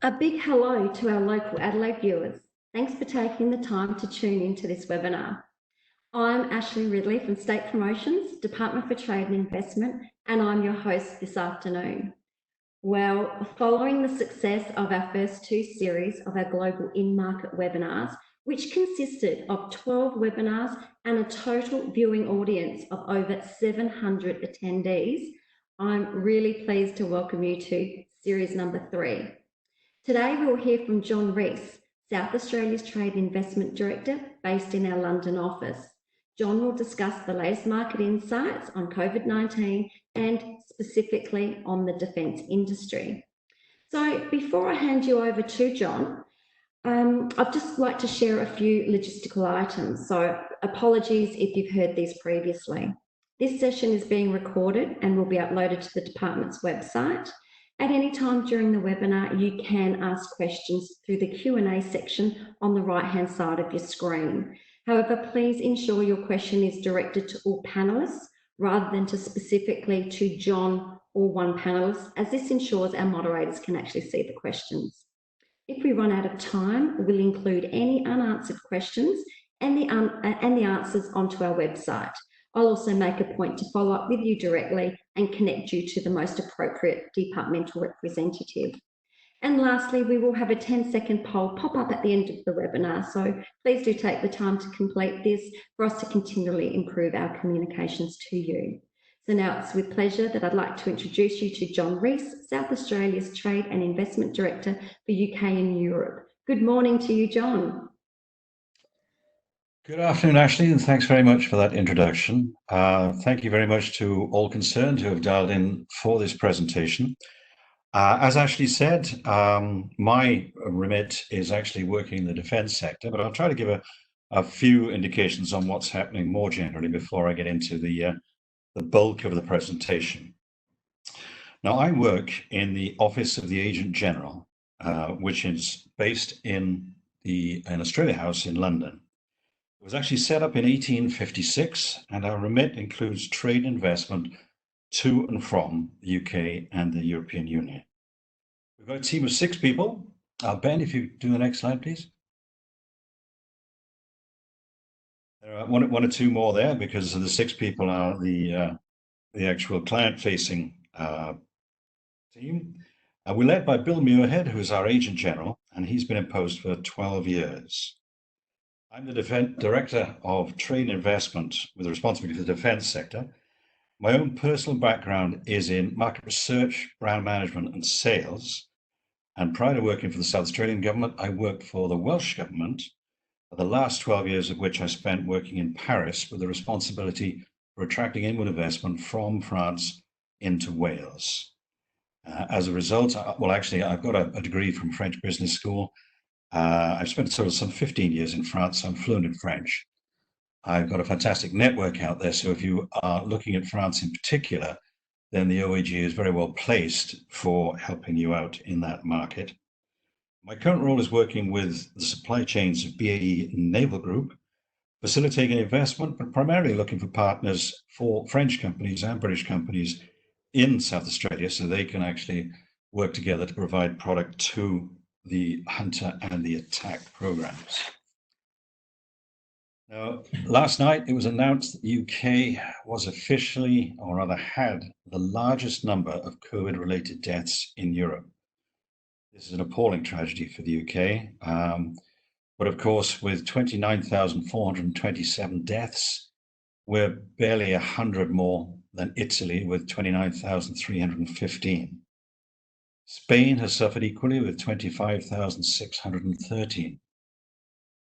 A big hello to our local Adelaide viewers. Thanks for taking the time to tune into this webinar. I'm Ashley Ridley from State Promotions, Department for Trade and Investment, and I'm your host this afternoon. Well, following the success of our first two series of our global in-market webinars, which consisted of 12 webinars and a total viewing audience of over 700 attendees, I'm really pleased to welcome you to series number 3. Today we'll hear from John Rees, South Australia's Trade and Investment Director based in our London office. John will discuss the latest market insights on COVID-19 and specifically on the defence industry. So before I hand you over to John, I'd just like to share a few logistical items. So apologies if you've heard these previously. This session is being recorded and will be uploaded to the department's website. At any time during the webinar, you can ask questions through the Q&A section on the right-hand side of your screen. However, please ensure your question is directed to all panelists rather than specifically to John or one panelist, as this ensures our moderators can actually see the questions. If we run out of time, we'll include any unanswered questions and the answers onto our website. I'll also make a point to follow up with you directly and connect you to the most appropriate departmental representative. And lastly, we will have a 10-second poll pop up at the end of the webinar, so please do take the time to complete this for us to continually improve our communications to you. So now it's with pleasure that I'd like to introduce you to John Rees, South Australia's Trade and Investment Director for UK and Europe. Good morning to you, John. Good afternoon, Ashley, and thanks very much for that introduction. Thank you very much to all concerned who have dialed in for this presentation. As Ashley said, my remit is actually working in the defence sector, but I'll try to give a few indications on what's happening more generally before I get into the bulk of the presentation. Now, I work in the Office of the Agent General, which is based in Australia House in London. It was actually set up in 1856, and our remit includes trade investment to and from the UK and the European Union. We've got a team of 6 people. Ben, if you do the next slide, please. There are one or two more there because the 6 people are the actual client-facing team. We're led by Bill Muirhead, who is our Agent General, and he's been in post for 12 years. I'm the Director of Trade and Investment with responsibility for the defence sector. My own personal background is in market research, brand management and sales. And prior to working for the South Australian government, I worked for the Welsh government, the last 12 years of which I spent working in Paris with the responsibility for attracting inward investment from France into Wales. As a result, well, actually, I've got a degree from French Business School. I've spent sort of some 15 years in France, so I'm fluent in French. I've got a fantastic network out there, so if you are looking at France in particular, then the OAG is very well placed for helping you out in that market. My current role is working with the supply chains of BAE Naval Group, facilitating investment, but primarily looking for partners for French companies and British companies in South Australia so they can actually work together to provide product to the Hunter and the Attack programs. Now, last night it was announced that the UK was officially, or rather had, the largest number of COVID-related deaths in Europe. This is an appalling tragedy for the UK. But of course, with 29,427 deaths, we're barely 100 more than Italy with 29,315. Spain has suffered equally with 25,613.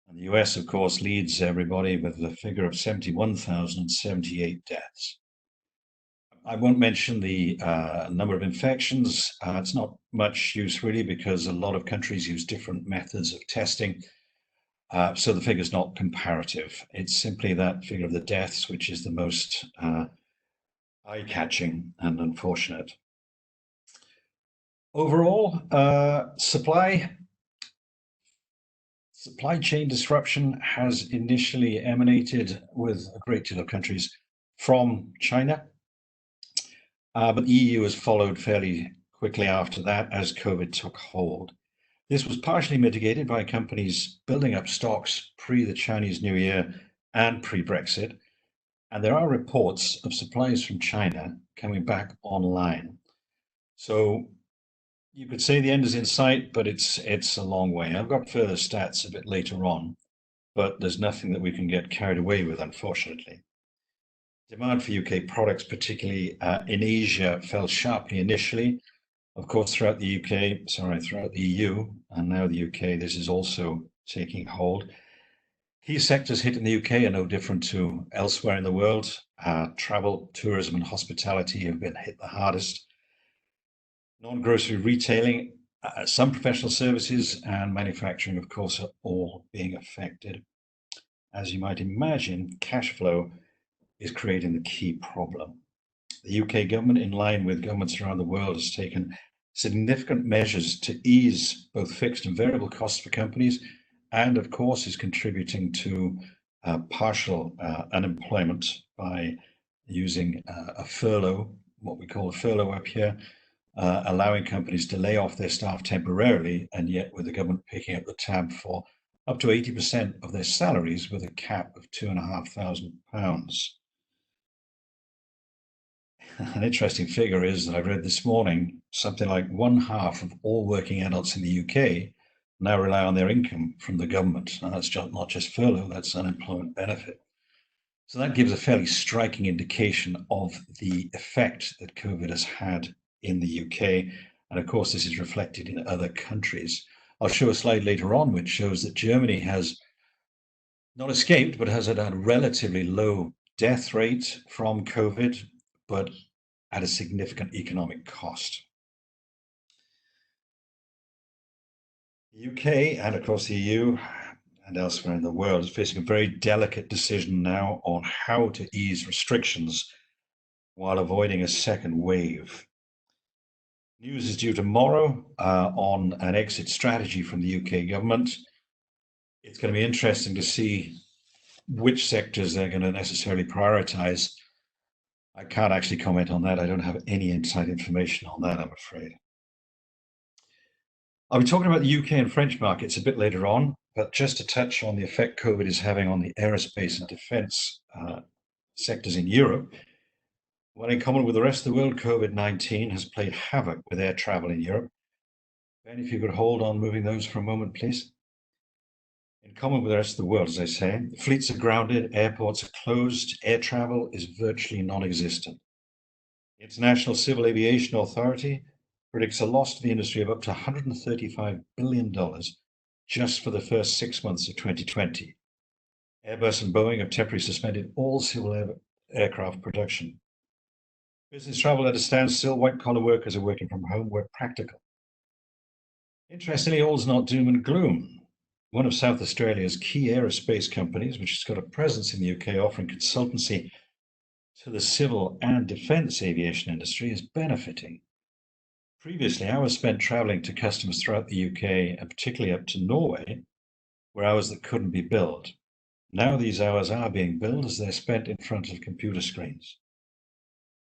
And the US, of course, leads everybody with the figure of 71,078 deaths. I won't mention the number of infections. It's not much use really because a lot of countries use different methods of testing. So the figure's not comparative. It's simply that figure of the deaths, which is the most eye-catching and unfortunate. Overall, supply chain disruption has initially emanated with a great deal of countries from China, but the EU has followed fairly quickly after that as COVID took hold. This was partially mitigated by companies building up stocks pre the Chinese New Year and pre-Brexit, and there are reports of supplies from China coming back online. So you could say the end is in sight, but it's a long way. I've got further stats a bit later on, but there's nothing that we can get carried away with, unfortunately. Demand for UK products, particularly in Asia, fell sharply initially. Of course, throughout the EU, and now the UK, this is also taking hold. Key sectors hit in the UK are no different to elsewhere in the world. Travel, tourism, and hospitality have been hit the hardest. Non-grocery retailing, some professional services, and manufacturing, of course, are all being affected. As you might imagine, cash flow is creating the key problem. The UK government, in line with governments around the world, has taken significant measures to ease both fixed and variable costs for companies, and of course is contributing to partial unemployment by using a furlough, what we call a furlough up here, allowing companies to lay off their staff temporarily, and yet with the government picking up the tab for up to 80% of their salaries with a cap of £2,500. An interesting figure is that I read this morning something like one half of all working adults in the UK now rely on their income from the government. And that's not just furlough, that's unemployment benefit. So that gives a fairly striking indication of the effect that COVID has had in the UK. And of course, this is reflected in other countries. I'll show a slide later on which shows that Germany has not escaped, but has had a relatively low death rate from COVID, but at a significant economic cost. The UK and across the EU and elsewhere in the world is facing a very delicate decision now on how to ease restrictions while avoiding a second wave. News is due tomorrow on an exit strategy from the UK government. It's going to be interesting to see which sectors they're going to necessarily prioritise. I can't actually comment on that. I don't have any inside information on that, I'm afraid. I'll be talking about the UK and French markets a bit later on, but just to touch on the effect COVID is having on the aerospace and defence sectors in Europe. Well, in common with the rest of the world, COVID-19 has played havoc with air travel in Europe. Ben, if you could hold on moving those for a moment, please. In common with the rest of the world, as I say, fleets are grounded, airports are closed, air travel is virtually non-existent. The International Civil Aviation Authority predicts a loss to the industry of up to $135 billion just for the first 6 months of 2020. Airbus and Boeing have temporarily suspended all civil aircraft production. Business travel at a standstill, white-collar workers are working from home where practical. Interestingly, all's not doom and gloom. One of South Australia's key aerospace companies, which has got a presence in the UK offering consultancy to the civil and defence aviation industry, is benefiting. Previously, hours spent travelling to customers throughout the UK, and particularly up to Norway, were hours that couldn't be billed. Now these hours are being billed as they're spent in front of computer screens.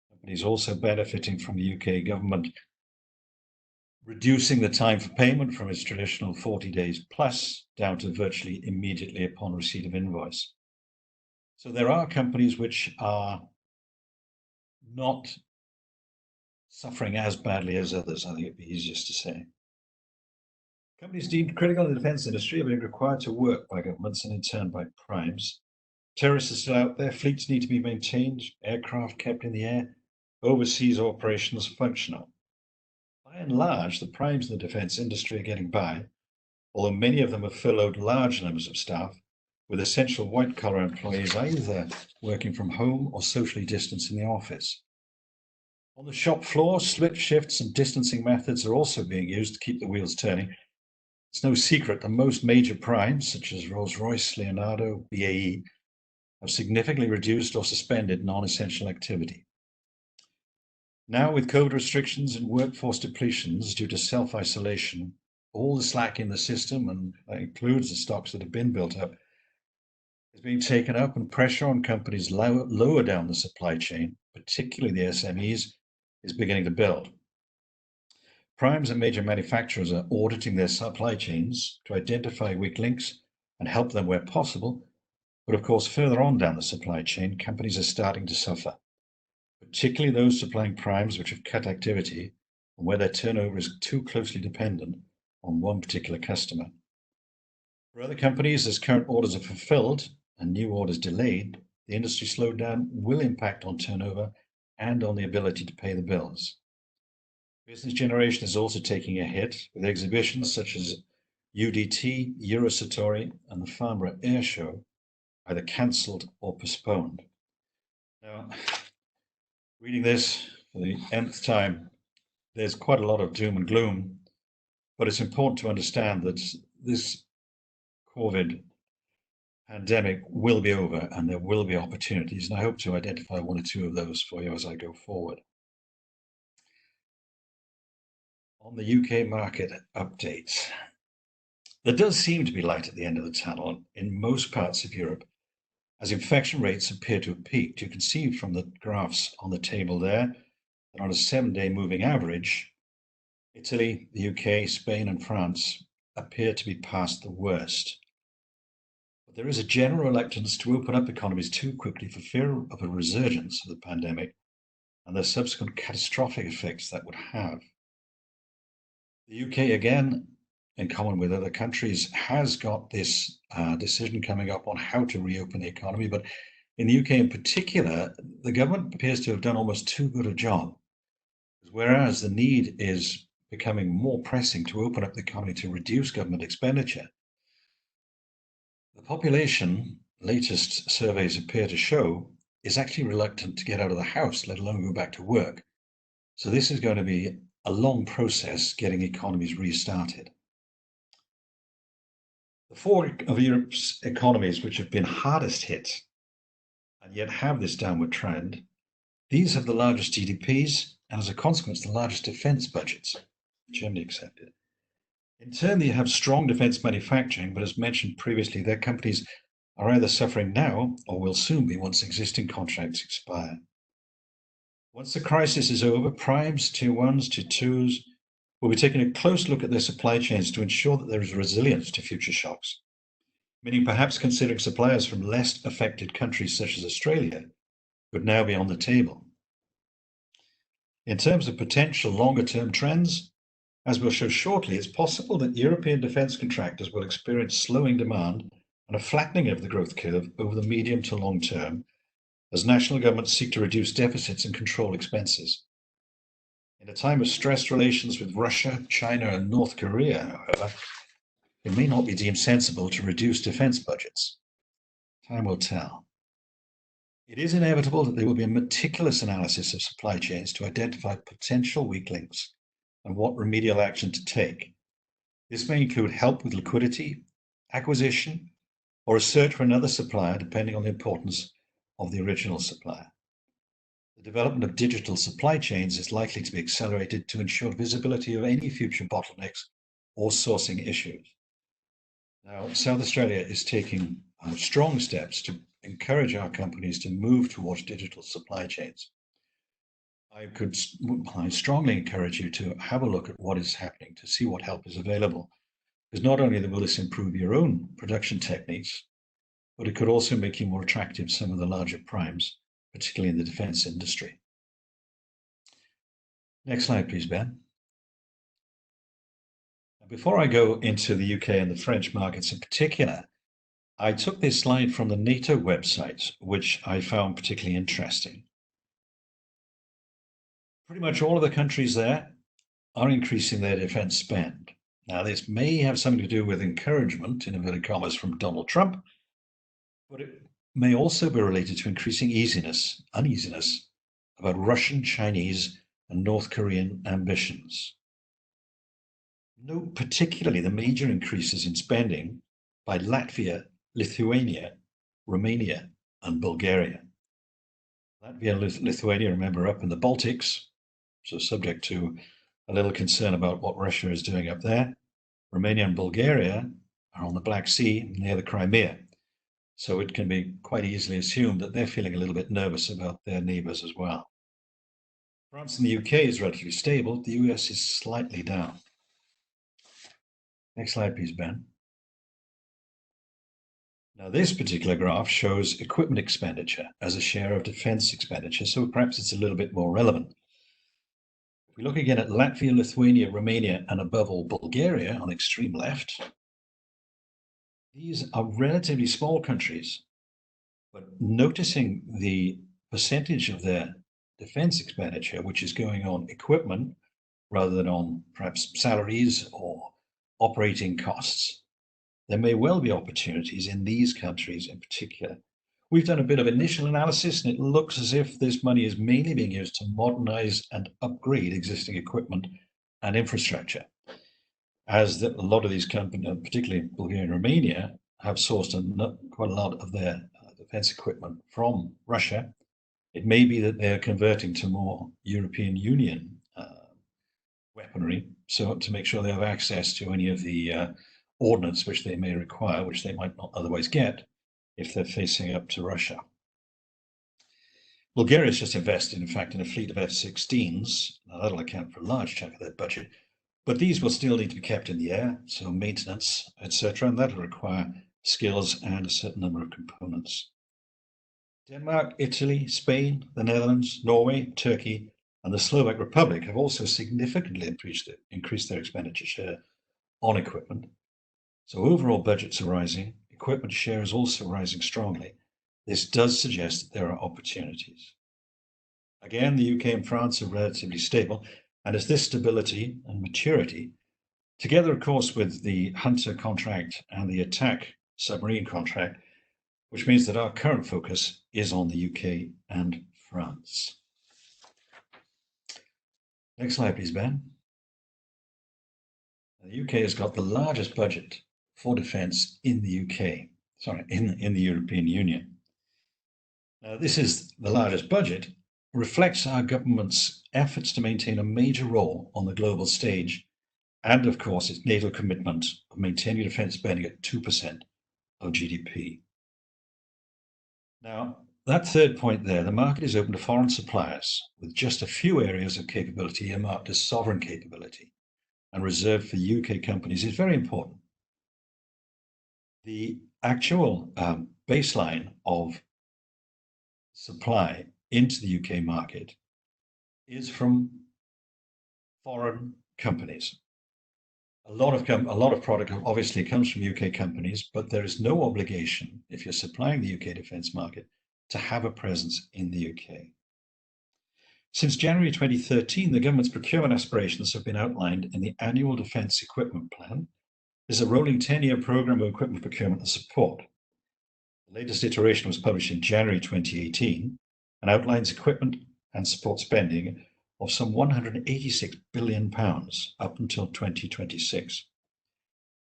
Companies also benefiting from the UK government reducing the time for payment from its traditional 40 days plus down to virtually immediately upon receipt of invoice. So there are companies which are not suffering as badly as others, I think it'd be easiest to say. Companies deemed critical in the defence industry are being required to work by governments and in turn by primes. Terrorists are still out there, fleets need to be maintained, aircraft kept in the air, overseas operations functional. By and large, the primes in the defence industry are getting by, although many of them have furloughed large numbers of staff, with essential white-collar employees either working from home or socially distanced in the office. On the shop floor, split shifts and distancing methods are also being used to keep the wheels turning. It's no secret that most major primes, such as Rolls-Royce, Leonardo, BAE, have significantly reduced or suspended non-essential activity. Now, with COVID restrictions and workforce depletions due to self-isolation, all the slack in the system, and that includes the stocks that have been built up, is being taken up, and pressure on companies lower down the supply chain, particularly the SMEs, is beginning to build. Primes and major manufacturers are auditing their supply chains to identify weak links and help them where possible. But of course, further on down the supply chain, companies are starting to suffer, particularly those supplying primes which have cut activity and where their turnover is too closely dependent on one particular customer. For other companies, as current orders are fulfilled and new orders delayed, the industry slowdown will impact on turnover and on the ability to pay the bills. Business generation is also taking a hit, with exhibitions such as UDT, Eurosatori, and the Farnborough Air Show either cancelled or postponed. Now, reading this for the nth time, there's quite a lot of doom and gloom, but it's important to understand that this COVID pandemic will be over and there will be opportunities, and I hope to identify one or two of those for you as I go forward. On the UK market updates, there does seem to be light at the end of the tunnel in most parts of Europe, as infection rates appear to have peaked. You can see from the graphs on the table there that on a 7-day moving average, Italy, the UK, Spain, and France appear to be past the worst. But there is a general reluctance to open up economies too quickly for fear of a resurgence of the pandemic and the subsequent catastrophic effects that would have. The UK, again, in common with other countries, has got this decision coming up on how to reopen the economy. But in the UK in particular, the government appears to have done almost too good a job. Whereas the need is becoming more pressing to open up the economy to reduce government expenditure, the population, latest surveys appear to show, is actually reluctant to get out of the house, let alone go back to work. So this is going to be a long process getting economies restarted. The four of Europe's economies which have been hardest hit and yet have this downward trend, these have the largest GDPs and as a consequence, the largest defense budgets, Germany accepted. In turn, they have strong defense manufacturing, but as mentioned previously, their companies are either suffering now or will soon be once existing contracts expire. Once the crisis is over, primes, tier ones, tier twos will be taking a close look at their supply chains to ensure that there is resilience to future shocks, meaning perhaps considering suppliers from less affected countries such as Australia would now be on the table. In terms of potential longer-term trends, as we'll show shortly, it's possible that European defence contractors will experience slowing demand and a flattening of the growth curve over the medium to long term as national governments seek to reduce deficits and control expenses. In a time of stressed relations with Russia, China, and North Korea, however, it may not be deemed sensible to reduce defence budgets. Time will tell. It is inevitable that there will be a meticulous analysis of supply chains to identify potential weak links and what remedial action to take. This may include help with liquidity, acquisition, or a search for another supplier, depending on the importance of the original supplier. The development of digital supply chains is likely to be accelerated to ensure visibility of any future bottlenecks or sourcing issues. Now, South Australia is taking strong steps to encourage our companies to move towards digital supply chains. I strongly encourage you to have a look at what is happening to see what help is available, because not only will this improve your own production techniques, but it could also make you more attractive to some of the larger primes, particularly in the defense industry. Next slide, please, Ben. Before I go into the UK and the French markets in particular, I took this slide from the NATO website, which I found particularly interesting. Pretty much all of the countries there are increasing their defense spend. Now, this may have something to do with encouragement, in inverted commas, from Donald Trump, but it may also be related to increasing uneasiness about Russian, Chinese, and North Korean ambitions. Note particularly the major increases in spending by Latvia, Lithuania, Romania, and Bulgaria. Latvia and Lithuania, remember, up in the Baltics, so subject to a little concern about what Russia is doing up there. Romania and Bulgaria are on the Black Sea near the Crimea. So it can be quite easily assumed that they're feeling a little bit nervous about their neighbors as well. France and the UK is relatively stable. The US is slightly down. Next slide, please, Ben. Now, this particular graph shows equipment expenditure as a share of defense expenditure, so perhaps it's a little bit more relevant. If we look again at Latvia, Lithuania, Romania, and above all Bulgaria on the extreme left, these are relatively small countries, but noticing the percentage of their defense expenditure, which is going on equipment rather than on perhaps salaries or operating costs, there may well be opportunities in these countries in particular. We've done a bit of initial analysis, and it looks as if this money is mainly being used to modernize and upgrade existing equipment and infrastructure. As a lot of these companies, particularly Bulgaria and Romania, have sourced quite a lot of their defense equipment from Russia, it may be that they're converting to more European Union weaponry, so to make sure they have access to any of the ordnance which they may require, which they might not otherwise get if they're facing up to Russia. Bulgaria has just invested, in fact, in a fleet of F-16s. Now, that'll account for a large chunk of their budget, but these will still need to be kept in the air, so maintenance, etc., and that'll require skills and a certain number of components. Denmark, Italy, Spain, the Netherlands, Norway, Turkey, and the Slovak Republic have also significantly increased their expenditure share on equipment. So overall budgets are rising, equipment share is also rising strongly. This does suggest that there are opportunities. Again, the UK and France are relatively stable, and it's this stability and maturity, together, of course, with the Hunter contract and the attack submarine contract, which means that our current focus is on the UK and France. Next slide, please, Ben. The UK has got the largest budget for defence in the UK, in the European Union. Now, this is the largest budget, reflects our government's efforts to maintain a major role on the global stage, and of course, its NATO commitment of maintaining defence spending at 2% of GDP. Now, that third point there, the market is open to foreign suppliers with just a few areas of capability earmarked as sovereign capability and reserved for UK companies is very important. The actual baseline of supply into the UK market is from foreign companies. A lot of product obviously comes from UK companies, but there is no obligation, if you're supplying the UK defence market, to have a presence in the UK. Since January 2013, the government's procurement aspirations have been outlined in the Annual Defence Equipment Plan. There's a rolling 10-year programme of equipment procurement and support. The latest iteration was published in January 2018 and outlines equipment and support spending of some £186 billion up until 2026.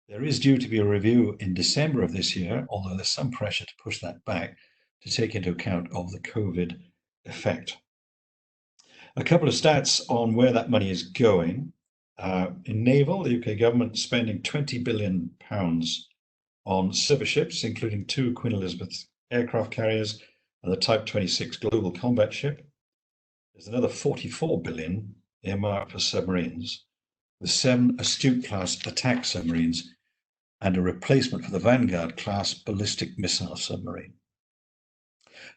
There is due to be a review in December of this year, although there's some pressure to push that back to take into account of the COVID effect. A couple of stats on where that money is going. In naval, the UK government is spending £20 billion on surface ships, including 2 Queen Elizabeth aircraft carriers and the Type 26 Global Combat Ship. There's another £44 billion earmarked for submarines, with 7 Astute-class attack submarines and a replacement for the Vanguard-class ballistic missile submarine.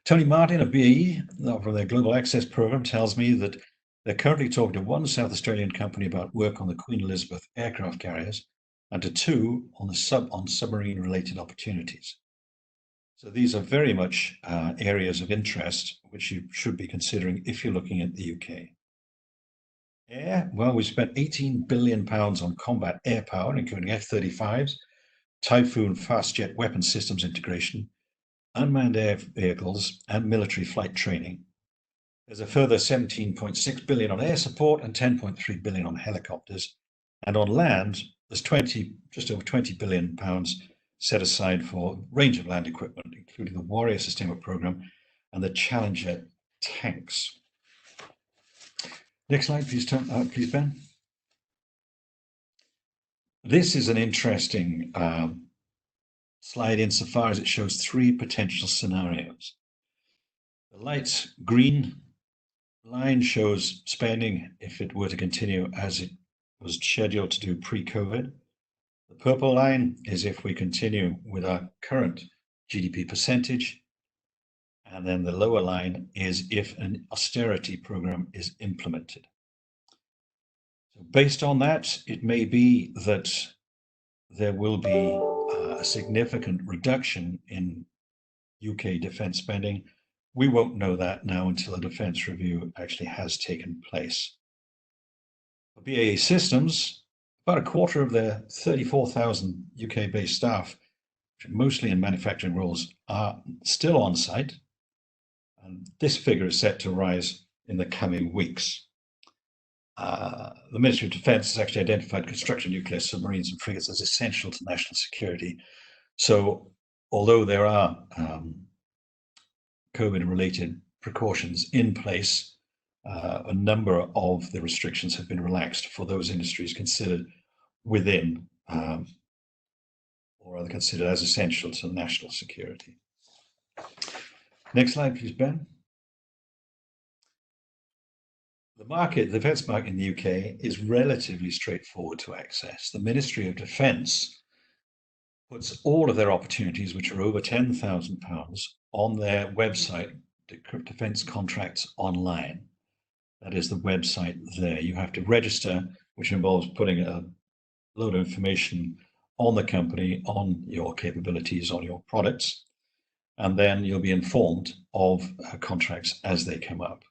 Tony Martin of BAE, from their Global Access Programme, tells me that they're currently talking to one South Australian company about work on the Queen Elizabeth aircraft carriers and to 2 on submarine-related opportunities. So these are very much areas of interest which you should be considering if you're looking at the UK. Air, well, we spent £18 billion on combat air power, including F-35s, Typhoon fast jet weapon systems integration, unmanned air vehicles, and military flight training. There's a further £17.6 billion on air support and £10.3 billion on helicopters. And on land, there's just over £20 billion set aside for a range of land equipment, including the Warrior Sustainment Programme and the Challenger tanks. Next slide, please, please, Ben. This is an interesting slide insofar as it shows 3 potential scenarios. The light green line shows spending if it were to continue as it was scheduled to do pre-COVID. The purple line is if we continue with our current GDP percentage. And then the lower line is if an austerity program is implemented. So based on that, it may be that there will be a significant reduction in UK defence spending. We won't know that now until a defence review actually has taken place. For BAE Systems, about a quarter of their 34,000 UK-based staff, mostly in manufacturing roles, are still on site. And this figure is set to rise in the coming weeks. The Ministry of Defence has actually identified construction nuclear submarines and frigates as essential to national security. So although there are COVID-related precautions in place, a number of the restrictions have been relaxed for those industries considered within or are considered as essential to national security. Next slide, please, Ben. The defence market in the UK is relatively straightforward to access. The Ministry of Defence puts all of their opportunities, which are over £10,000, on their website, Defence Contracts Online. That is the website there. You have to register, which involves putting a load of information on the company, on your capabilities, on your products, and then you'll be informed of contracts as they come up.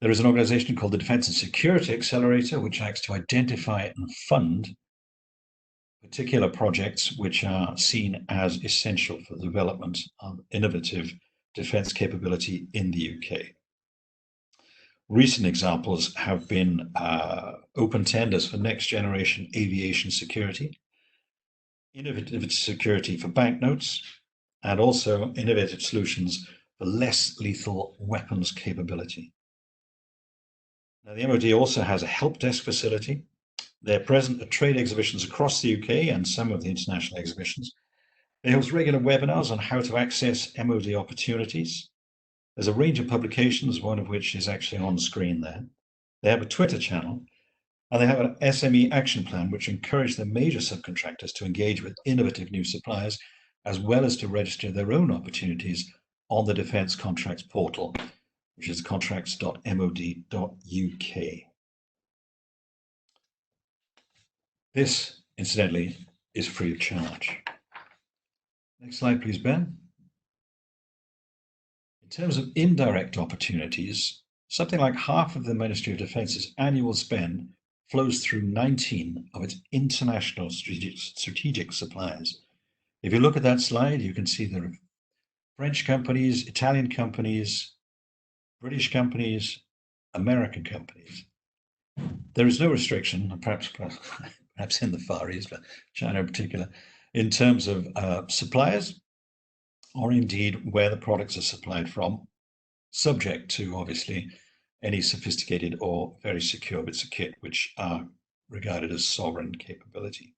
There is an organization called the Defence and Security Accelerator, which acts to identify and fund particular projects which are seen as essential for the development of innovative defence capability in the UK. Recent examples have been open tenders for next generation aviation security, innovative security for banknotes, and also innovative solutions for less lethal weapons capability. Now, the MOD also has a help desk facility. They're present at trade exhibitions across the UK and some of the international exhibitions. They host regular webinars on how to access MOD opportunities. There's a range of publications, one of which is actually on screen there. They have a Twitter channel, and they have an SME action plan, which encourages the major subcontractors to engage with innovative new suppliers, as well as to register their own opportunities on the Defence Contracts portal, which is contracts.mod.uk. This, incidentally, is free of charge. Next slide, please, Ben. In terms of indirect opportunities, something like half of the Ministry of Defence's annual spend flows through 19 of its international strategic suppliers. If you look at that slide, you can see there are French companies, Italian companies, British companies, American companies. There is no restriction, perhaps in the Far East, but China in particular, in terms of suppliers, or indeed where the products are supplied from, subject to, obviously, any sophisticated or very secure bits of kit, which are regarded as sovereign capability.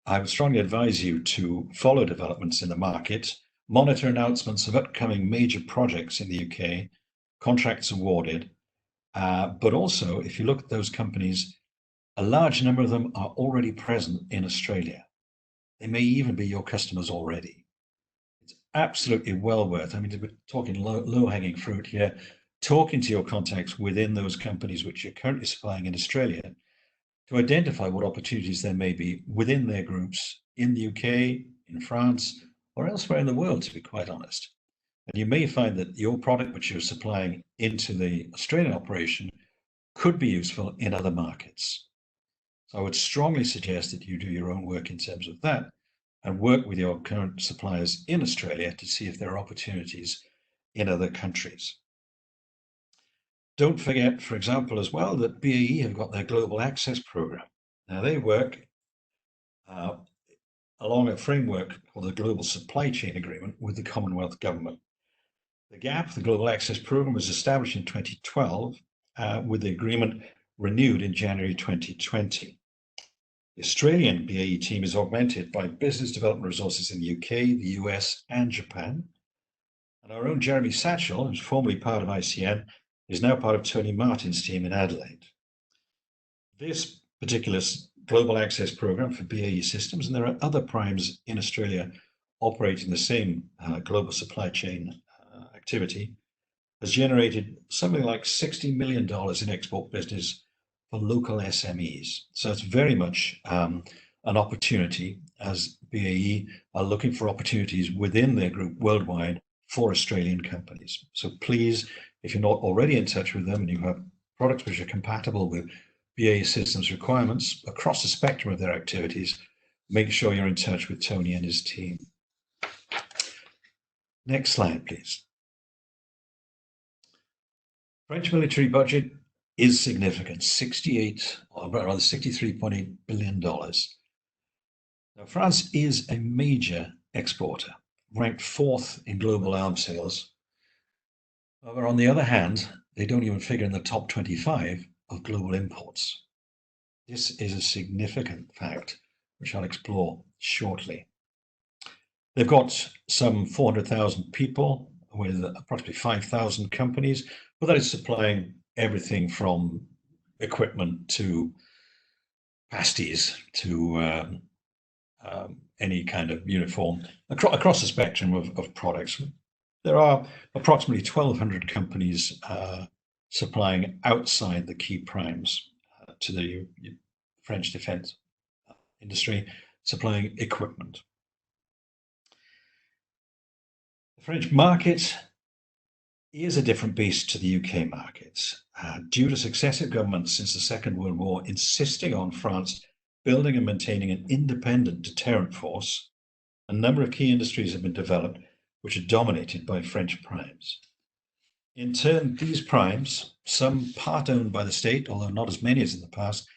I would strongly advise you to follow developments in the market, monitor announcements of upcoming major projects in the UK, contracts awarded, but also, if you look at those companies, a large number of them are already present in Australia. They may even be your customers already. It's absolutely well worth, we're talking low-hanging fruit here, talking to your contacts within those companies which you're currently supplying in Australia to identify what opportunities there may be within their groups in the UK, in France, or elsewhere in the world, to be quite honest. And you may find that your product which you're supplying into the Australian operation could be useful in other markets. So I would strongly suggest that you do your own work in terms of that and work with your current suppliers in Australia to see if there are opportunities in other countries. Don't forget, for example, as well, that BAE have got their Global Access Program. Now, they work along a framework called the Global Supply Chain Agreement with the Commonwealth Government. The GAP, the Global Access Program, was established in 2012 with the agreement renewed in January 2020. The Australian BAE team is augmented by business development resources in the UK, the US, and Japan. And our own Jeremy Satchell, who's formerly part of ICN, is now part of Tony Martin's team in Adelaide. This particular global access program for BAE Systems, and there are other primes in Australia operating the same global supply chain activity, has generated something like $60 million in export business for local SMEs. So it's very much an opportunity as BAE are looking for opportunities within their group worldwide for Australian companies. So please, if you're not already in touch with them and you have products which are compatible with BAE Systems requirements across the spectrum of their activities, make sure you're in touch with Tony and his team. Next slide, please. French military budget is significant, $63.8 billion. Now, France is a major exporter, ranked 4th in global arms sales. However, on the other hand, they don't even figure in the top 25 of global imports. This is a significant fact, which I'll explore shortly. They've got some 400,000 people with approximately 5,000 companies, but that is supplying everything from equipment to pasties to any kind of uniform across the spectrum of products. There are approximately 1,200 companies supplying outside the key primes to the French defense industry, supplying equipment. The French market is a different beast to the UK market, due to successive governments since the Second World War insisting on France building and maintaining an independent deterrent force. A number of key industries have been developed which are dominated by French primes. In turn, these primes, some part owned by the state, although not as many as in the past,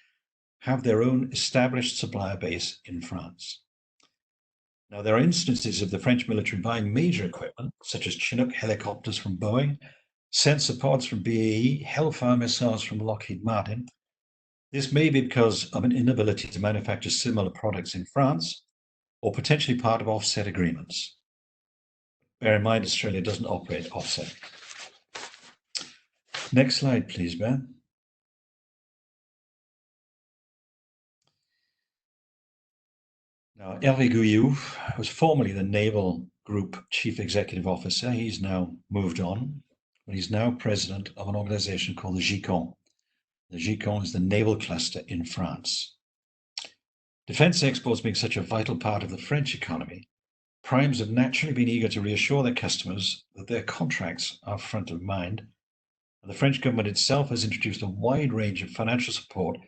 have their own established supplier base in France. Now, there are instances of the French military buying major equipment, such as Chinook helicopters from Boeing, sensor pods from BAE, Hellfire missiles from Lockheed Martin. This may be because of an inability to manufacture similar products in France, or potentially part of offset agreements. Bear in mind, Australia doesn't operate offset. Next slide, please, Ben. Now, Hervé Gouillou was formerly the Naval Group Chief Executive Officer. He's now moved on, but he's now president of an organization called the GICON. The GICON is the naval cluster in France. Defense exports being such a vital part of the French economy, primes have naturally been eager to reassure their customers that their contracts are front of mind. And the French government itself has introduced a wide range of financial support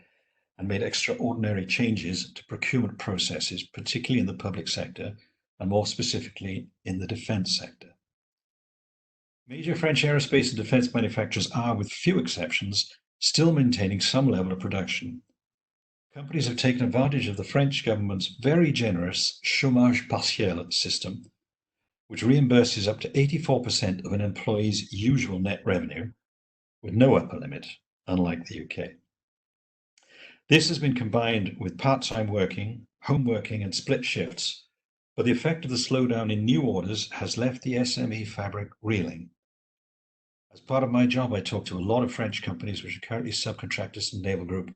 and made extraordinary changes to procurement processes, particularly in the public sector, and more specifically in the defense sector. Major French aerospace and defense manufacturers are, with few exceptions, still maintaining some level of production. Companies have taken advantage of the French government's very generous chômage partiel system, which reimburses up to 84% of an employee's usual net revenue, with no upper limit, unlike the UK. This has been combined with part-time working, home working, and split shifts, but the effect of the slowdown in new orders has left the SME fabric reeling. As part of my job, I talk to a lot of French companies which are currently subcontractors to the Naval Group,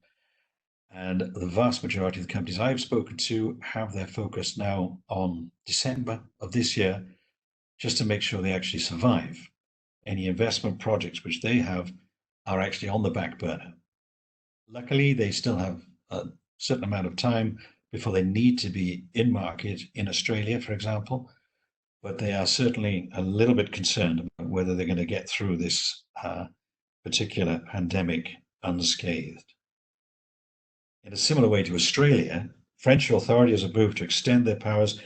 and the vast majority of the companies I've spoken to have their focus now on December of this year, just to make sure they actually survive. Any investment projects which they have are actually on the back burner. Luckily, they still have a certain amount of time before they need to be in market in Australia, for example, but they are certainly a little bit concerned about whether they're going to get through this particular pandemic unscathed. In a similar way to Australia, French authorities have moved to extend their powers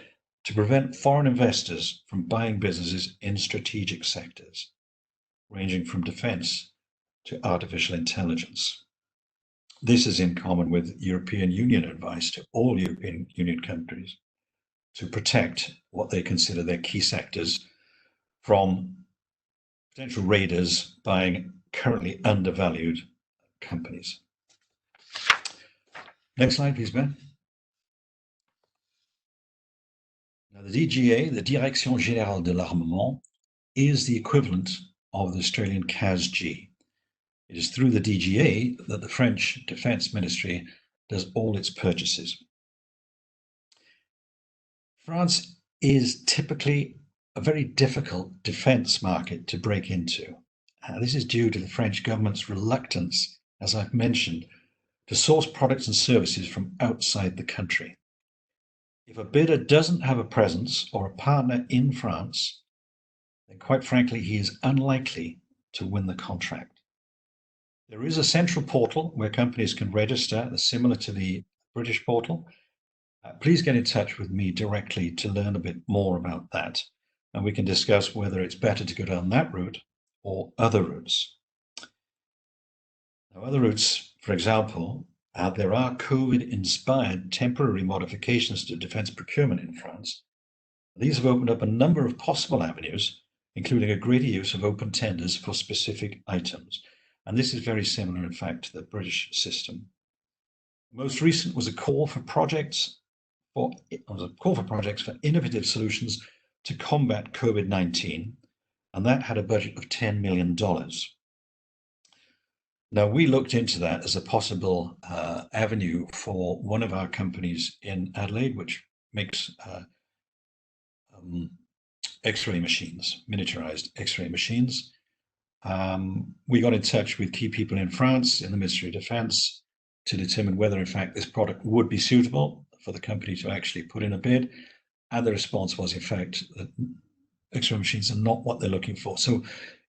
to prevent foreign investors from buying businesses in strategic sectors, ranging from defense to artificial intelligence. This is in common with European Union advice to all European Union countries to protect what they consider their key sectors from potential raiders buying currently undervalued companies. Next slide, please, Ben. Now, the DGA, the Direction Générale de l'Armement, is the equivalent of the Australian CAS-G. It is through the DGA that the French Defence Ministry does all its purchases. France is typically a very difficult defence market to break into. This is due to the French government's reluctance, as I've mentioned, to source products and services from outside the country. If a bidder doesn't have a presence or a partner in France, then quite frankly, he is unlikely to win the contract. There is a central portal where companies can register, similar to the British portal. Please get in touch with me directly to learn a bit more about that, and we can discuss whether it's better to go down that route or other routes. Now, other routes, for example, there are COVID-inspired temporary modifications to defence procurement in France. These have opened up a number of possible avenues, including a greater use of open tenders for specific items. And this is very similar, in fact, to the British system. Most recent was a call for projects for innovative solutions to combat COVID-19, and that had a budget of $10 million. Now, we looked into that as a possible avenue for one of our companies in Adelaide, which makes X-ray machines, miniaturized X-ray machines. We got in touch with key people in France, in the Ministry of Defence, to determine whether, in fact, this product would be suitable for the company to actually put in a bid. And the response was, in fact, that X-ray machines are not what they're looking for. So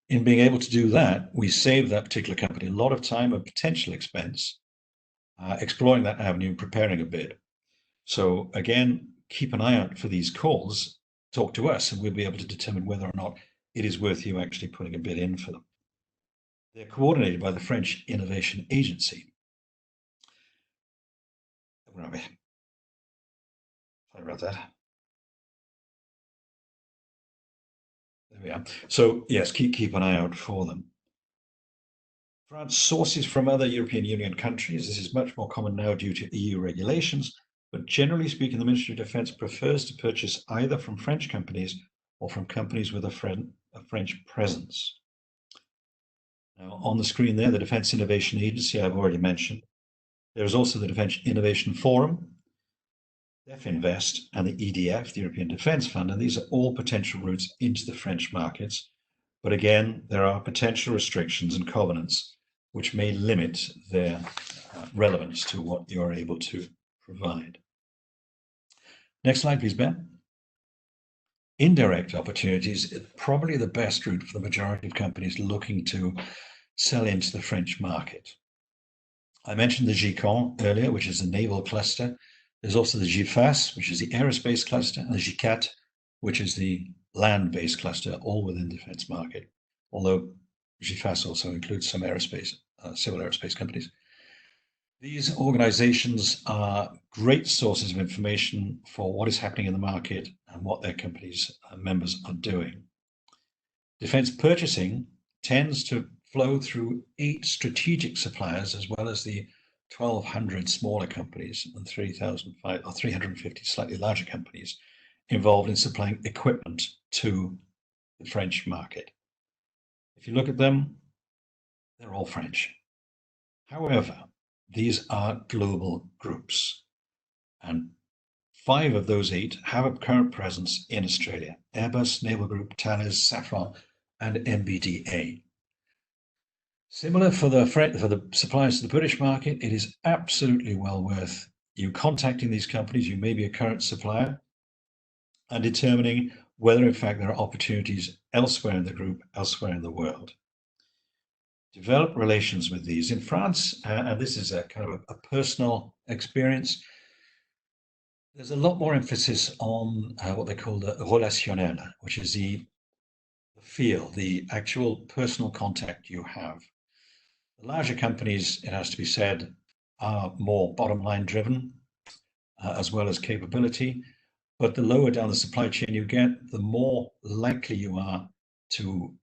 in being able to do that, we saved that particular company a lot of time and potential expense, exploring that avenue and preparing a bid. So again, keep an eye out for these calls, talk to us, and we'll be able to determine whether or not it is worth you actually putting a bid in for them. They're coordinated by the French Innovation Agency. Where are we? Sorry about that. There we are. So yes, keep an eye out for them. France sources from other European Union countries. This is much more common now due to EU regulations, but generally speaking, the Ministry of Defence prefers to purchase either from French companies or from companies with a French presence. Now, on the screen there, the Defence Innovation Agency I've already mentioned. There's also the Defence Innovation Forum, DefInvest, and the EDF, the European Defence Fund, and these are all potential routes into the French markets. But again, there are potential restrictions and covenants which may limit their relevance to what you're able to provide. Next slide, please, Ben. Indirect opportunities is probably the best route for the majority of companies looking to sell into the French market. I mentioned the GICON earlier, which is the naval cluster. There's also the GIFAS, which is the aerospace cluster, and the GICAT, which is the land-based cluster, all within the defense market, although GIFAS also includes some aerospace, civil aerospace companies. These organizations are great sources of information for what is happening in the market and what their companies' members are doing. Defense purchasing tends to flow through 8 strategic suppliers, as well as the 1,200 smaller companies and 350 slightly larger companies involved in supplying equipment to the French market. If you look at them, they're all French. However, these are global groups, and 5 of those 8 have a current presence in Australia: Airbus, Naval Group, Thales, Safran, and MBDA. Similar for the suppliers to the British market, it is absolutely well worth you contacting these companies. You may be a current supplier, and determining whether in fact there are opportunities elsewhere in the group, elsewhere in the world. Develop relations with these. In France, and this is a kind of a personal experience, there's a lot more emphasis on what they call the relationnel, which is the feel, the actual personal contact you have. The larger companies, it has to be said, are more bottom line driven, as well as capability. But the lower down the supply chain you get, the more likely you are to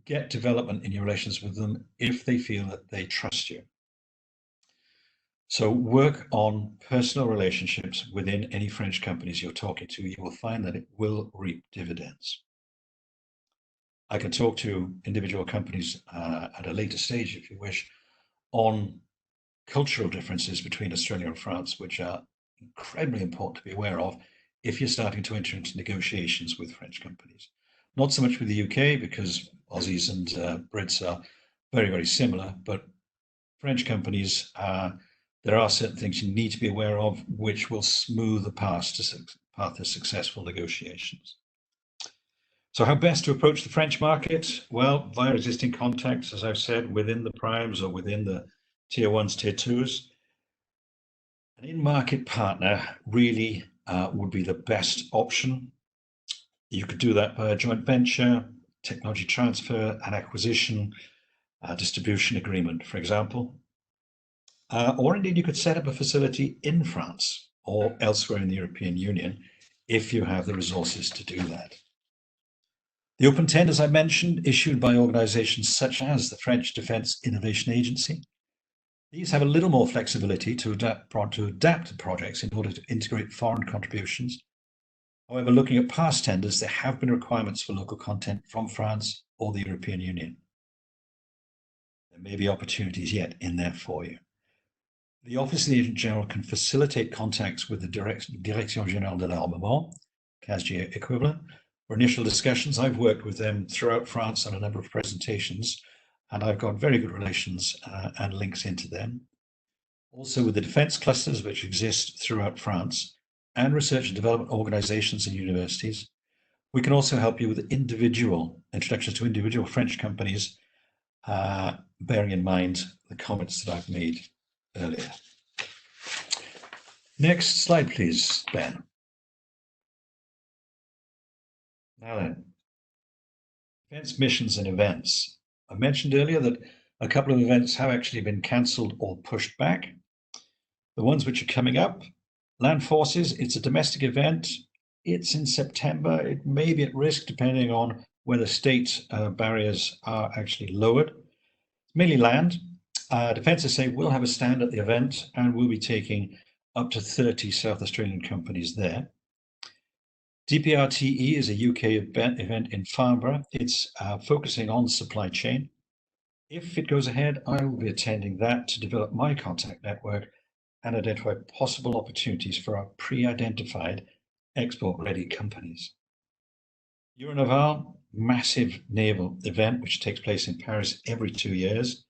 get development in your relations with them if they feel that they trust you. So work on personal relationships within any French companies you're talking to. You will find that it will reap dividends. I can talk to individual companies at a later stage, if you wish, on cultural differences between Australia and France, which are incredibly important to be aware of if you're starting to enter into negotiations with French companies. Not so much with the UK, because Aussies and Brits are very, very similar, but French companies, there are certain things you need to be aware of, which will smooth the path to successful negotiations. So how best to approach the French market? Well, via existing contacts, as I've said, within the primes or within the tier ones, tier twos. An in-market partner really would be the best option. You could do that by a joint venture, technology transfer and acquisition, distribution agreement, for example. Or indeed, you could set up a facility in France or elsewhere in the European Union if you have the resources to do that. The open tenders I mentioned, issued by organizations such as the French Defence Innovation Agency. These have a little more flexibility to adapt to projects in order to integrate foreign contributions. However, looking at past tenders, there have been requirements for local content from France or the European Union. There may be opportunities yet in there for you. The Office of the Agent General can facilitate contacts with the Direction Générale de l'Armement, CASG equivalent. For initial discussions, I've worked with them throughout France on a number of presentations, and I've got very good relations and links into them. Also with the defence clusters which exist throughout France and research and development organisations and universities. We can also help you with individual introductions to individual French companies, bearing in mind the comments that I've made earlier. Next slide, please, Ben. Now then, defence missions and events. I mentioned earlier that a couple of events have actually been cancelled or pushed back. The ones which are coming up, Land Forces, it's a domestic event. It's in September. It may be at risk depending on whether state barriers are actually lowered. It's mainly land. Defence SA will have a stand at the event and will be taking up to 30 South Australian companies there. DPRTE is a UK event in Farnborough. It's focusing on supply chain. If it goes ahead, I will be attending that to develop my contact network and identify possible opportunities for our pre-identified export-ready companies. Euronaval, massive naval event which takes place in Paris every 2 years.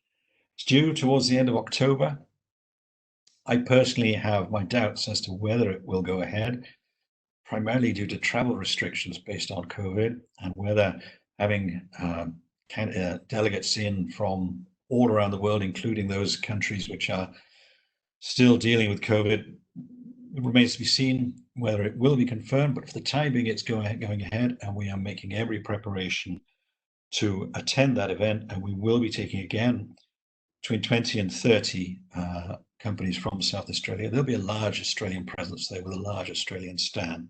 It's due towards the end of October. I personally have my doubts as to whether it will go ahead, primarily due to travel restrictions based on COVID, and whether having delegates in from all around the world, including those countries which are still dealing with COVID, it remains to be seen whether it will be confirmed, but for the time being, it's going ahead, and we are making every preparation to attend that event, and we will be taking again between 20 and 30 companies from South Australia. There'll be a large Australian presence there with a large Australian stand.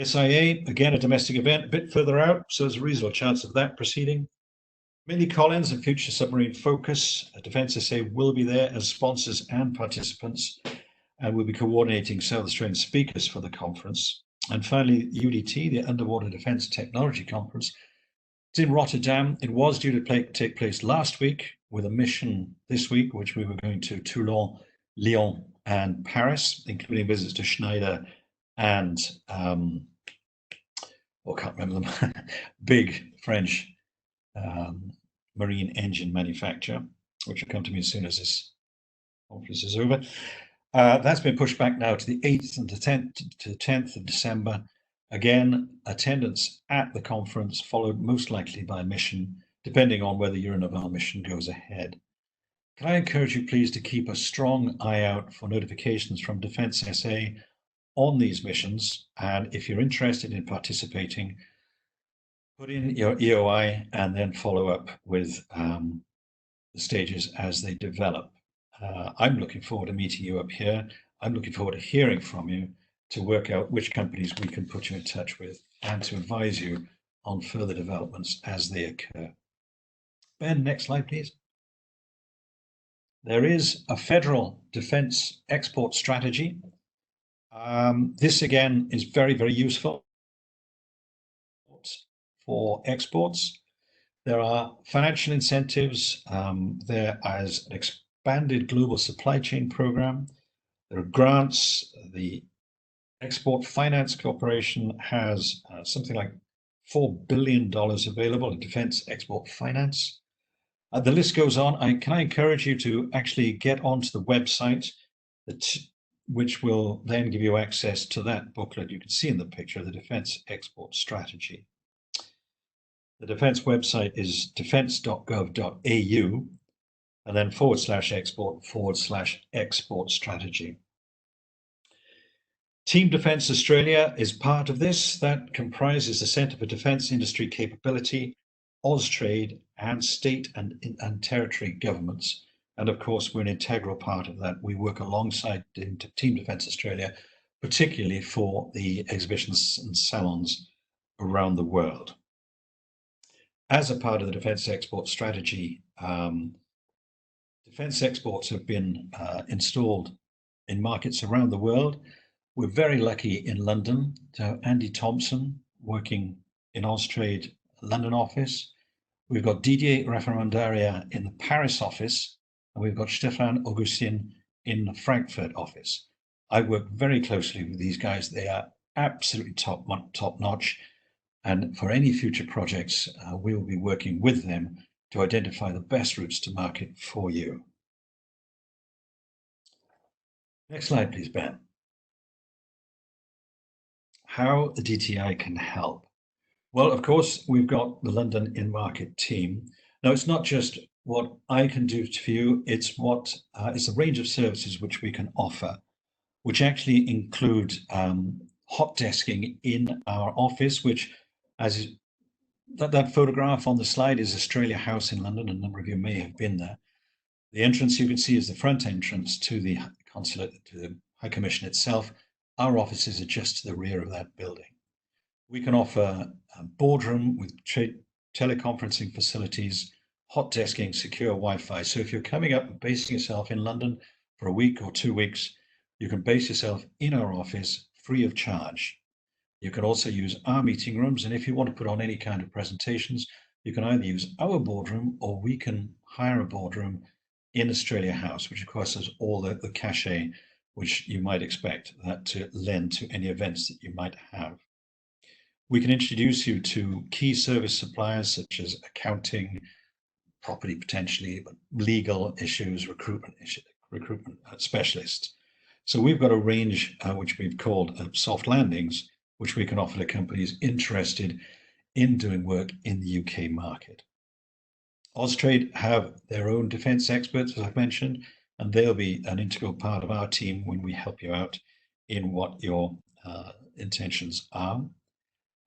SIA, again, a domestic event, a bit further out, so there's a reasonable chance of that proceeding. Millie Collins and Future Submarine Focus, Defence SA will be there as sponsors and participants, and we'll be coordinating South Australian speakers for the conference. And finally, UDT, the Underwater Defence Technology Conference. It's in Rotterdam. It was due to take place last week, with a mission this week, which we were going to Toulon, Lyon, and Paris, including visits to Schneider and, I can't remember them, big French marine engine manufacturer, which will come to me as soon as this conference is over. That's been pushed back now to the 8th and the 10th of December. Again, attendance at the conference, followed most likely by a mission, depending on whether Euronaval mission goes ahead. Can I encourage you, please, to keep a strong eye out for notifications from Defence SA on these missions, and if you're interested in participating, put in your EOI and then follow up with the stages as they develop. I'm looking forward to meeting you up here. I'm looking forward to hearing from you to work out which companies we can put you in touch with and to advise you on further developments as they occur. Ben, next slide, please. There is a federal defence export strategy. This again is very, very useful for exports. There are financial incentives. There is an expanded global supply chain program. There are grants. The Export Finance Corporation has something like $4 billion available in defense export finance. The list goes on. Can I encourage you to actually get onto the website, which will then give you access to that booklet you can see in the picture, the Defense Export Strategy. The defense website is defense.gov.au and then /export/export strategy. Team Defence Australia is part of this. That comprises the Centre for Defence Industry Capability, Austrade, and state and territory governments. And of course, we're an integral part of that. We work alongside Team Defence Australia, particularly for the exhibitions and salons around the world. As a part of the Defence Export Strategy, defence exports have been installed in markets around the world. We're very lucky in London to have Andy Thompson working in Austrade London office. We've got Didier Raffamandaria in the Paris office, and we've got Stefan Augustin in the Frankfurt office. I work very closely with these guys. They are absolutely top notch. And for any future projects, we will be working with them to identify the best routes to market for you. Next slide, please, Ben. How the DTI can help. Well, of course, we've got the London in-market team. Now, it's not just what I can do for you, it's it's a range of services which we can offer, which actually include hot desking in our office, which, as that photograph on the slide is Australia House in London. A number of you may have been there. The entrance you can see is the front entrance to the consulate, to the High Commission itself. Our offices are just to the rear of that building. We can offer a boardroom with teleconferencing facilities, hot desking, secure Wi-Fi. So if you're coming up and basing yourself in London for a week or 2 weeks, you can base yourself in our office free of charge. You can also use our meeting rooms, and if you want to put on any kind of presentations, you can either use our boardroom or we can hire a boardroom in Australia House, which of course has all the cachet which you might expect that to lend to any events that you might have. We can introduce you to key service suppliers such as accounting, property potentially, but legal issues, recruitment specialists. So we've got a range which we've called soft landings, which we can offer to companies interested in doing work in the UK market. Austrade have their own defence experts, as I've mentioned, and they'll be an integral part of our team when we help you out in what your intentions are.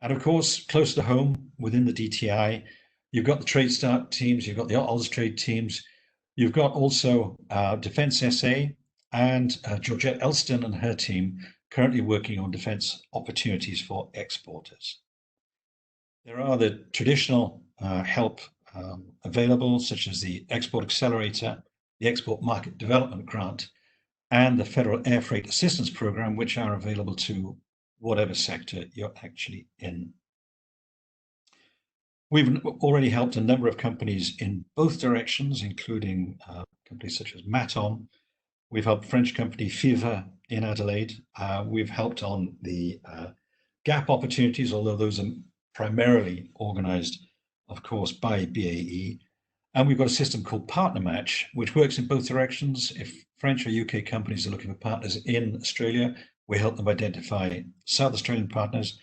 And of course, close to home within the DTI, you've got the TradeStart teams, you've got the Austrade teams, you've got also Defence SA and Georgette Elston and her team currently working on defence opportunities for exporters. There are the traditional help available, such as the Export Accelerator, the Export Market Development Grant, and the Federal Air Freight Assistance Program, which are available to whatever sector you're actually in. We've already helped a number of companies in both directions, including companies such as Matom. We've helped French company Fiva in Adelaide. We've helped on the gap opportunities, although those are primarily organized, of course, by BAE. And we've got a system called Partner Match, which works in both directions. If French or UK companies are looking for partners in Australia, we help them identify South Australian partners.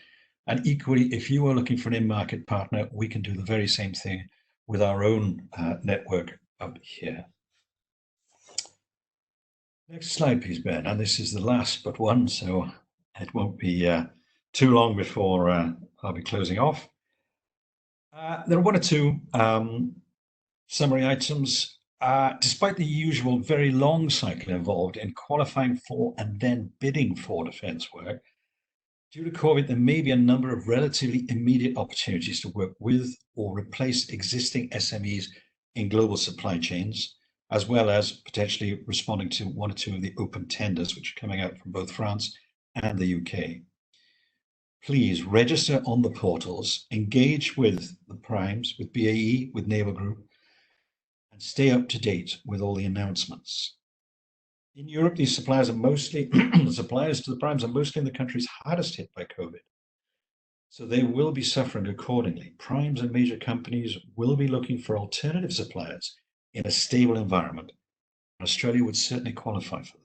And equally, if you are looking for an in-market partner, we can do the very same thing with our own network up here. Next slide, please, Ben. And this is the last but one, so it won't be too long before I'll be closing off. There are one or two summary items. Despite the usual very long cycle involved in qualifying for and then bidding for defence work, due to COVID, there may be a number of relatively immediate opportunities to work with or replace existing SMEs in global supply chains, as well as potentially responding to one or two of the open tenders which are coming out from both France and the UK. please register on the portals, engage with the primes, with BAE, with Naval Group, and stay up to date with all the announcements. In Europe, these suppliers are mostly, the suppliers to the primes are mostly in the countries hardest hit by COVID. So they will be suffering accordingly. Primes and major companies will be looking for alternative suppliers in a stable environment. Australia would certainly qualify for that.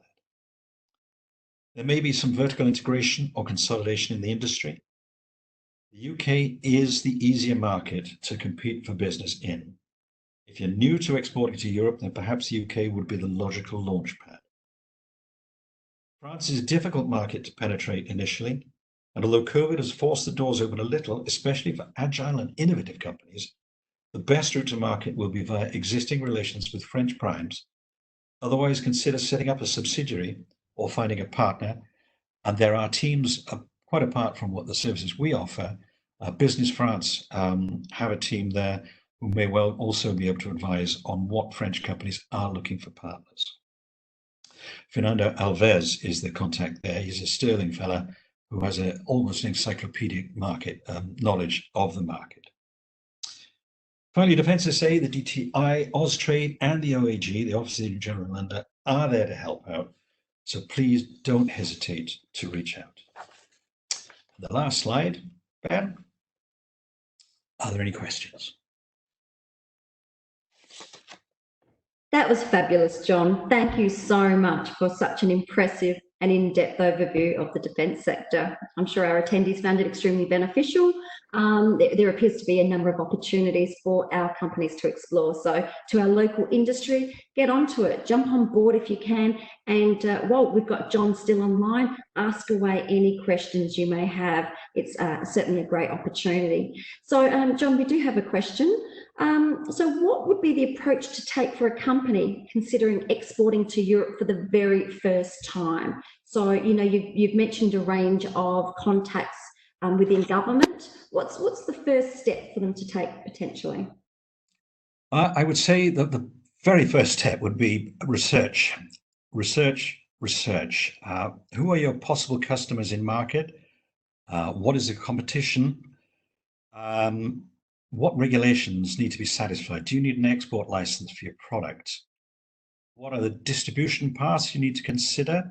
There may be some vertical integration or consolidation in the industry. The UK is the easier market to compete for business in. If you're new to exporting to Europe, then perhaps the UK would be the logical launchpad. France is a difficult market to penetrate initially, and although COVID has forced the doors open a little, especially for agile and innovative companies, the best route to market will be via existing relations with French primes. Otherwise, consider setting up a subsidiary or finding a partner. And there are teams, quite apart from what the services we offer, Business France have a team there who may well also be able to advise on what French companies are looking for partners. Fernando Alves is the contact there. He's a sterling fella who has almost an encyclopedic market knowledge of the market. Finally, Defence SA, the DTI, Austrade, and the OAG, the Office of the General Lender, are there to help out. So please don't hesitate to reach out. The last slide, Ben. Are there any questions? That was fabulous, John. Thank you so much for such an impressive and in-depth overview of the defence sector. I'm sure our attendees found it extremely beneficial. There appears to be a number of opportunities for our companies to explore. So to our local industry, get onto it, jump on board if you can. And while we've got John still online, ask away any questions you may have. It's certainly a great opportunity. So John, we do have a question. So what would be the approach to take for a company considering exporting to Europe for the very first time? So, you know, you've mentioned a range of contacts within government. What's the first step for them to take potentially? I would say that the very first step would be research. Who are your possible customers in market? What is the competition? What regulations need to be satisfied? Do you need an export license for your product? What are the distribution paths you need to consider?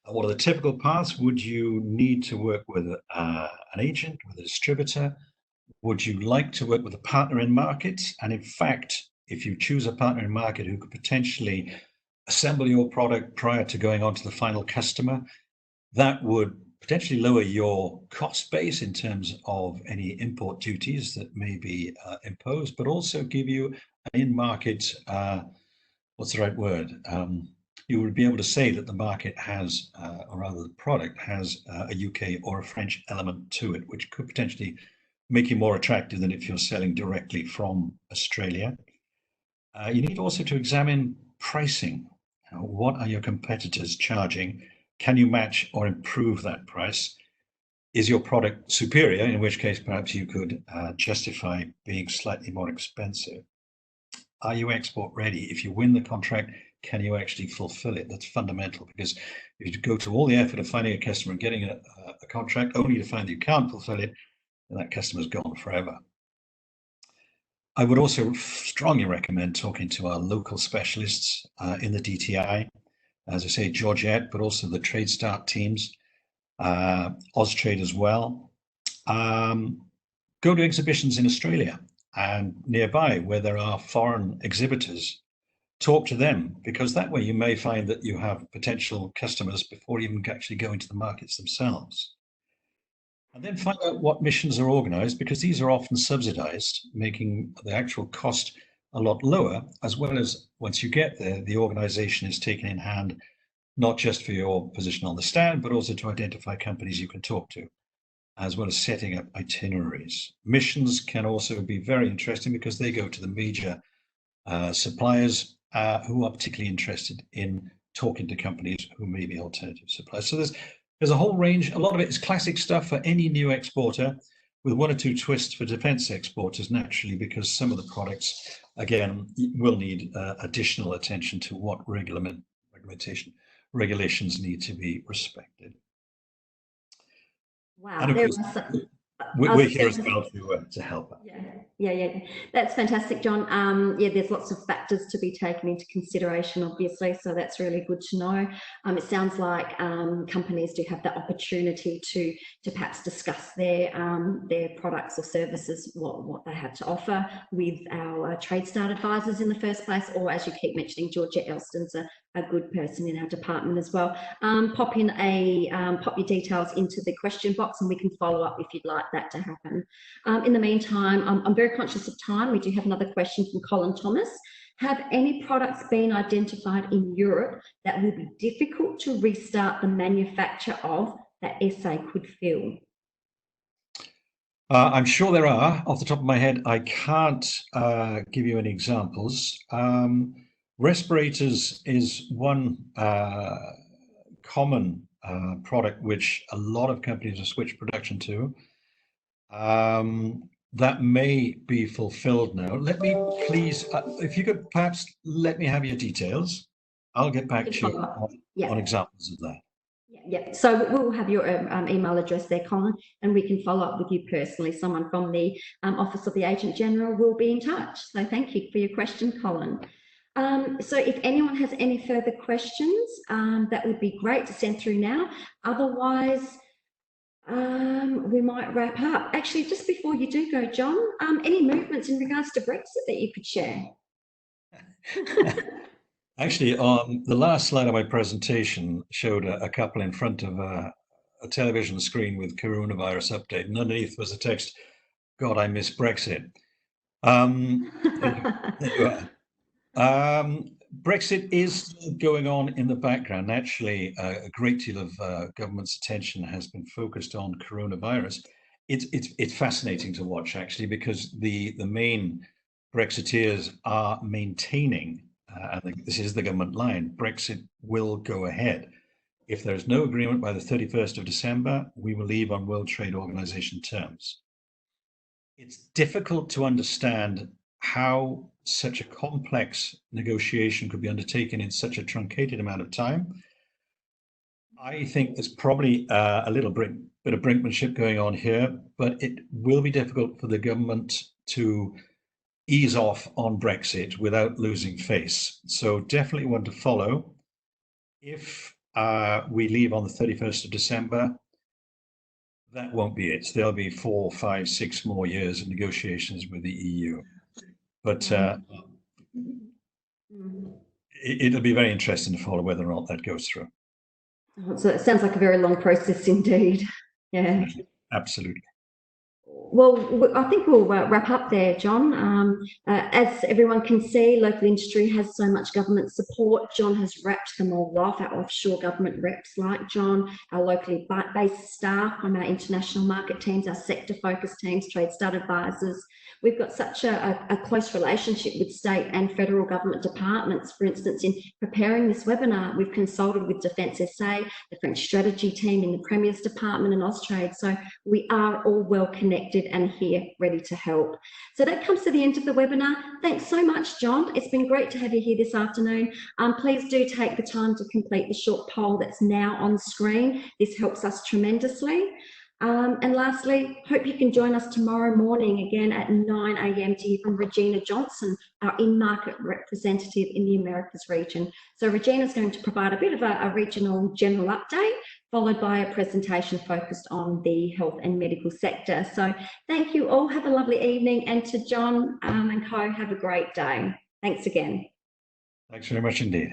What are the typical paths? Would you need to work with an agent, with a distributor? Would you like to work with a partner in market? And in fact, if you choose a partner in market who could potentially assemble your product prior to going on to the final customer, that would potentially lower your cost base in terms of any import duties that may be imposed, but also give you an in-market, what's the right word? You would be able to say that the market has, or rather the product has a UK or a French element to it, which could potentially make you more attractive than if you're selling directly from Australia. You need also to examine pricing. What are your competitors charging? Can you match or improve that price? Is your product superior, in which case perhaps you could justify being slightly more expensive? Are you export ready? If you win the contract, can you actually fulfill it? That's fundamental, because if you go to all the effort of finding a customer and getting a contract only to find that you can't fulfill it, then that customer's gone forever. I would also strongly recommend talking to our local specialists in the DTI, as I say, Georgette, but also the Trade Start teams, Austrade as well. Go to exhibitions in Australia and nearby where there are foreign exhibitors. Talk to them, because that way you may find that you have potential customers before you even actually go into the markets themselves. And then find out what missions are organized, because these are often subsidized, making the actual cost a lot lower, as well as once you get there, the organization is taken in hand, not just for your position on the stand, but also to identify companies you can talk to, as well as setting up itineraries. Missions can also be very interesting because they go to the major suppliers who are particularly interested in talking to companies who may be alternative suppliers. So there's a whole range. A lot of it is classic stuff for any new exporter, with one or two twists for defence exporters, naturally, because some of the products, again, will need additional attention to what regulations need to be respected. Wow, And of there course, are some. we're here as well to help out. Yeah. That's fantastic, John. Yeah, there's lots of factors to be taken into consideration, obviously, so that's really good to know. It sounds like companies do have the opportunity to perhaps discuss their products or services, what they have to offer with our trade start advisors in the first place, or as you keep mentioning, Georgia Elston's a good person in our department as well. Pop your details into the question box and we can follow up if you'd like that to happen. In the meantime, I'm very conscious of time. We do have another question from Colin Thomas. Have any products been identified in Europe that will be difficult to restart the manufacture of that SA could fill? I'm sure there are. Off the top of my head, I can't give you any examples. Respirators is one common product which a lot of companies have switched production to. That may be fulfilled now. Let me please, if you could perhaps let me have your details. I'll get back to you on examples of that. Yeah, so we'll have your email address there, Colin, and we can follow up with you personally. Someone from the Office of the Agent General will be in touch. So thank you for your question, Colin. So if anyone has any further questions, that would be great to send through now. Otherwise, we might wrap up. Actually, just before you do go, John, any movements in regards to Brexit that you could share? Actually, the last slide of my presentation showed a couple in front of a television screen with coronavirus update, and underneath was a text, "God, I miss Brexit." Brexit is going on in the background. Actually, a great deal of government's attention has been focused on coronavirus. It's fascinating to watch, actually, because the main Brexiteers are maintaining, and this is the government line, Brexit will go ahead. If there is no agreement by the 31st of December, we will leave on World Trade Organization terms. It's difficult to understand how such a complex negotiation could be undertaken in such a truncated amount of time. I think there's probably a little bit of brinkmanship going on here, but it will be difficult for the government to ease off on Brexit without losing face. So definitely one to follow. If we leave on the 31st of December, that won't be it. There'll be 4, 5, 6 more years of negotiations with the EU. But it'll be very interesting to follow whether or not that goes through. So it sounds like a very long process indeed. Yeah. Absolutely. Well, I think we'll wrap up there, John. As everyone can see, local industry has so much government support. John has wrapped them all off, our offshore government reps like John, our locally based staff from our international market teams, our sector-focused teams, trade start advisors. We've got such a close relationship with state and federal government departments. For instance, in preparing this webinar, we've consulted with Defence SA, the French strategy team in the Premier's department and Austrade. So we are all well connected and here ready to help. So that comes to the end of the webinar. Thanks so much, John. It's been great to have you here this afternoon. Please do take the time to complete the short poll that's now on screen. This helps us tremendously. And lastly, hope you can join us tomorrow morning again at 9 a.m. to hear from Regina Johnson, our in-market representative in the Americas region. So Regina's going to provide a bit of a regional general update, followed by a presentation focused on the health and medical sector. So thank you all. Have a lovely evening. And to John and co, have a great day. Thanks again. Thanks very much indeed.